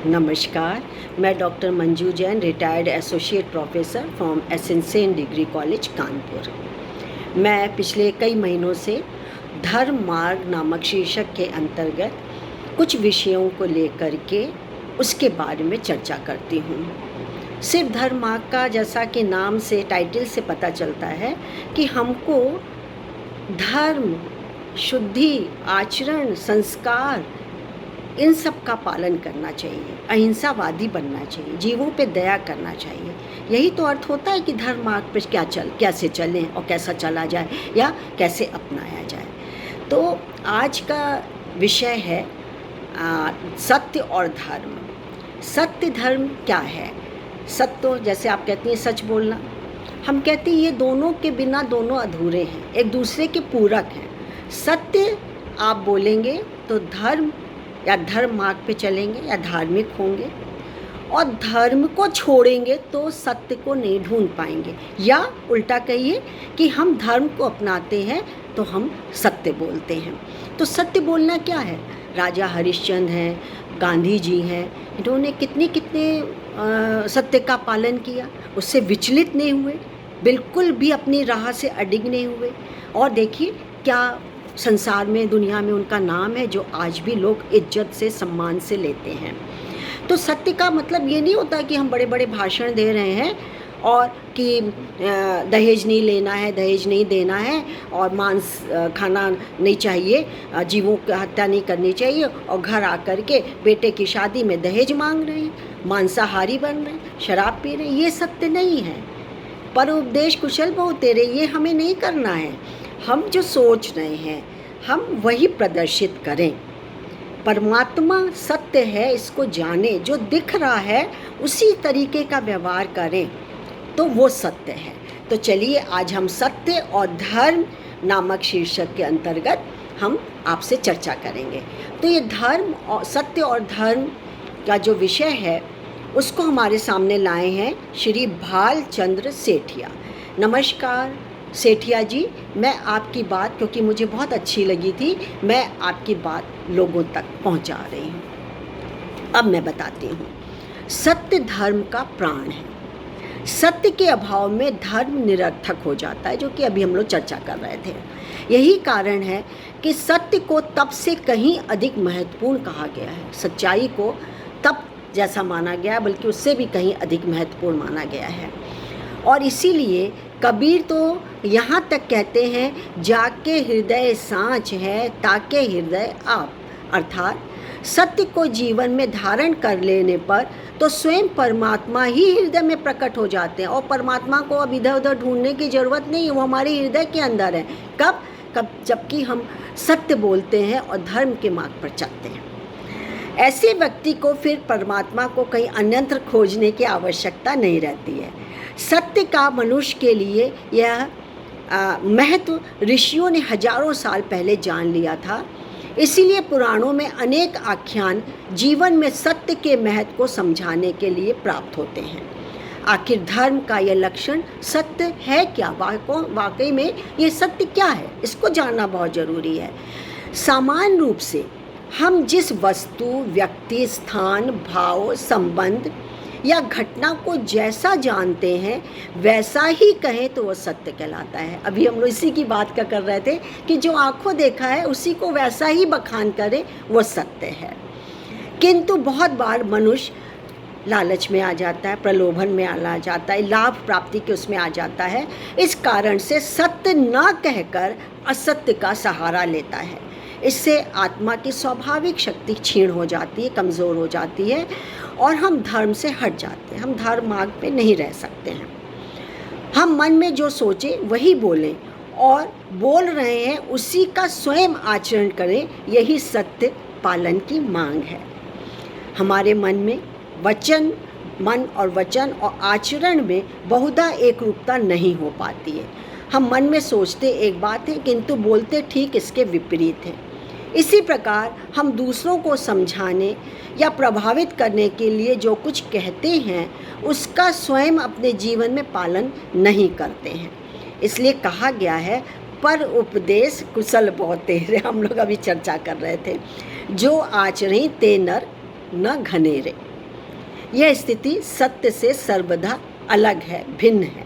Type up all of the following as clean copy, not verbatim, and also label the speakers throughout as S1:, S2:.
S1: नमस्कार, मैं doctor Manju Jain, retired associate professor from essential degree college Kanpur. मैं पिछले कई महीनों से धर्म मार्ग नामक शीर्षक के अंतर्गत कुछ विषयों को लेकर के उसके बारे में चर्चा करती हूँ। सिर्फ धर्म मार्ग का, जैसा कि नाम से, टाइटल से पता चलता है कि हमको धर्म, शुद्धि, आचरण, संस्कार, इन सब का पालन करना चाहिए, अहिंसावादी बनना चाहिए, जीवों पे दया करना चाहिए। यही तो अर्थ होता है कि धर्म मार्ग पर कैसे चलें और कैसा चला जाए या कैसे अपनाया जाए। तो आज का विषय है सत्य और धर्म। सत्य धर्म क्या है? सत्य, जैसे आप कहती हैं सच बोलना, हम कहते हैं ये दोनों के बिना दोनों अधूरे हैं, एक दूसरे के पूरक हैं। सत्य आप बोलेंगे तो धर्म या धर्म मार्ग पे चलेंगे या धार्मिक होंगे, और धर्म को छोड़ेंगे तो सत्य को नहीं ढूंढ पाएंगे। या उल्टा कहिए कि हम धर्म को अपनाते हैं तो हम सत्य बोलते हैं। तो सत्य बोलना क्या है? राजा हरिश्चंद्र हैं, गांधी जी हैं, इन्होंने कितने सत्य का पालन किया, उससे विचलित नहीं हुए, बिल्कुल भी अपनी राह से अडिग नहीं हुए। और देखिए क्या संसार में, दुनिया में उनका नाम है, जो आज भी लोग इज्जत से, सम्मान से लेते हैं। तो सत्य का मतलब ये नहीं होता कि हम बड़े बड़े भाषण दे रहे हैं और कि दहेज नहीं लेना है, दहेज नहीं देना है, और मांस खाना नहीं चाहिए, जीवों की हत्या नहीं करनी चाहिए, और घर आकर के बेटे की शादी में दहेज मांग रहे हैं, मांसाहारी बन रहे हैं, शराब पी रहे हैं। ये सत्य नहीं है। पर उपदेश कुशल बहु तेरे, ये हमें नहीं करना है। हम जो सोच रहे हैं हम वही प्रदर्शित करें। परमात्मा सत्य है, इसको जाने, जो दिख रहा है उसी तरीके का व्यवहार करें तो वो सत्य है। तो चलिए आज हम सत्य और धर्म नामक शीर्षक के अंतर्गत हम आपसे चर्चा करेंगे। तो ये धर्म और सत्य और धर्म का जो विषय है उसको हमारे सामने लाए हैं श्री भालचंद्र सेठिया। नमस्कार सेठिया जी, मैं आपकी बात, क्योंकि मुझे बहुत अच्छी लगी थी, मैं आपकी बात लोगों तक पहुंचा रही हूं। अब मैं बताती हूं। सत्य धर्म का प्राण है। सत्य के अभाव में धर्म निरर्थक हो जाता है, जो कि अभी हम लोग चर्चा कर रहे थे। यही कारण है कि सत्य को तप से कहीं अधिक महत्वपूर्ण कहा गया है। सच्चाई को तप जैसा माना गया, बल्कि उससे भी कहीं अधिक महत्वपूर्ण माना गया है। और इसीलिए कबीर तो यहाँ तक कहते हैं, जाके हृदय सांच है ताके हृदय आप। अर्थात सत्य को जीवन में धारण कर लेने पर तो स्वयं परमात्मा ही हृदय में प्रकट हो जाते हैं, और परमात्मा को अब इधर उधर ढूंढने की ज़रूरत नहीं है, वो हमारे हृदय के अंदर है। कब? जबकि हम सत्य बोलते हैं और धर्म के मार्ग पर चलते हैं। ऐसे व्यक्ति को फिर परमात्मा को कहीं अन्यत्र खोजने की आवश्यकता नहीं रहती है। सत्य का मनुष्य के लिए यह महत्व ऋषियों ने हजारों साल पहले जान लिया था। इसीलिए पुराणों में अनेक आख्यान जीवन में सत्य के महत्व को समझाने के लिए प्राप्त होते हैं। आखिर धर्म का यह लक्षण सत्य है क्या? वाकई में ये सत्य क्या है, इसको जानना बहुत ज़रूरी है। सामान्य रूप से हम जिस वस्तु, व्यक्ति, स्थान, भाव, संबंध या घटना को जैसा जानते हैं वैसा ही कहें तो वो सत्य कहलाता है। अभी हम लोग इसी की बात कर रहे थे कि जो आंखों देखा है उसी को वैसा ही बखान करें, वो सत्य है। किंतु बहुत बार मनुष्य लालच में आ जाता है, प्रलोभन में आ जाता है, लाभ प्राप्ति के उसमें आ जाता है। इस कारण से सत्य न कहकर असत्य का सहारा लेता है। इससे आत्मा की स्वाभाविक शक्ति क्षीण हो जाती है, कमज़ोर हो जाती है, और हम धर्म से हट जाते हैं। हम धर्म मार्ग पे नहीं रह सकते हैं। हम मन में जो सोचे वही बोलें, और बोल रहे हैं उसी का स्वयं आचरण करें, यही सत्य पालन की मांग है। हमारे मन और वचन और आचरण में बहुधा एक रूपता नहीं हो पाती है। हम मन में सोचते एक बात है किंतु बोलते ठीक इसके विपरीत हैं। इसी प्रकार हम दूसरों को समझाने या प्रभावित करने के लिए जो कुछ कहते हैं उसका स्वयं अपने जीवन में पालन नहीं करते हैं। इसलिए कहा गया है, पर उपदेश कुशल बहु तेरे। हम लोग अभी चर्चा कर रहे थे, जो आचरें ते नर न घनेरे। यह स्थिति सत्य से सर्वदा अलग है, भिन्न है।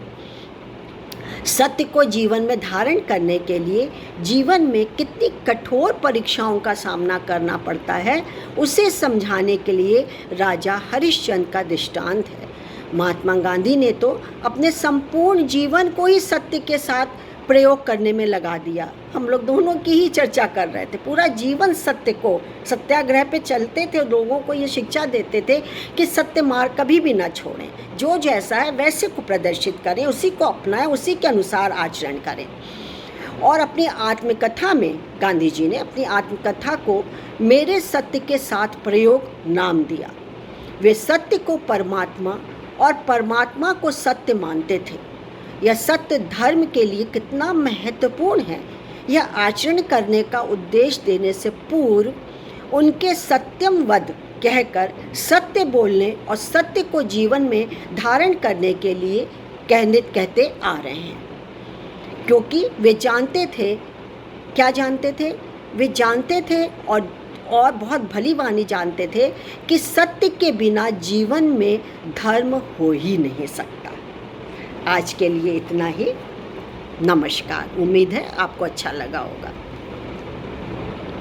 S1: सत्य को जीवन में धारण करने के लिए जीवन में कितनी कठोर परीक्षाओं का सामना करना पड़ता है, उसे समझाने के लिए राजा हरिश्चंद्र का दृष्टांत है। महात्मा गांधी ने तो अपने संपूर्ण जीवन को ही सत्य के साथ प्रयोग करने में लगा दिया। हम लोग दोनों की ही चर्चा कर रहे थे। पूरा जीवन सत्य को, सत्याग्रह पे चलते थे, लोगों को ये शिक्षा देते थे कि सत्य मार्ग कभी भी ना छोड़ें, जो जैसा है वैसे को प्रदर्शित करें, उसी को अपनाएं, उसी के अनुसार आचरण करें। और अपनी आत्मकथा में गांधी जी ने अपनी आत्मकथा को मेरे सत्य के साथ प्रयोग नाम दिया। वे सत्य को परमात्मा और परमात्मा को सत्य मानते थे। यह सत्य धर्म के लिए कितना महत्वपूर्ण है, यह आचरण करने का उद्देश्य देने से पूर्व उनके सत्यम वद कहकर सत्य बोलने और सत्य को जीवन में धारण करने के लिए कहते आ रहे हैं। क्योंकि वे जानते थे, क्या जानते थे? वे जानते थे और बहुत भली भांति जानते थे कि सत्य के बिना जीवन में धर्म हो ही नहीं सकता। आज के लिए इतना ही। नमस्कार। उम्मीद है आपको अच्छा लगा होगा।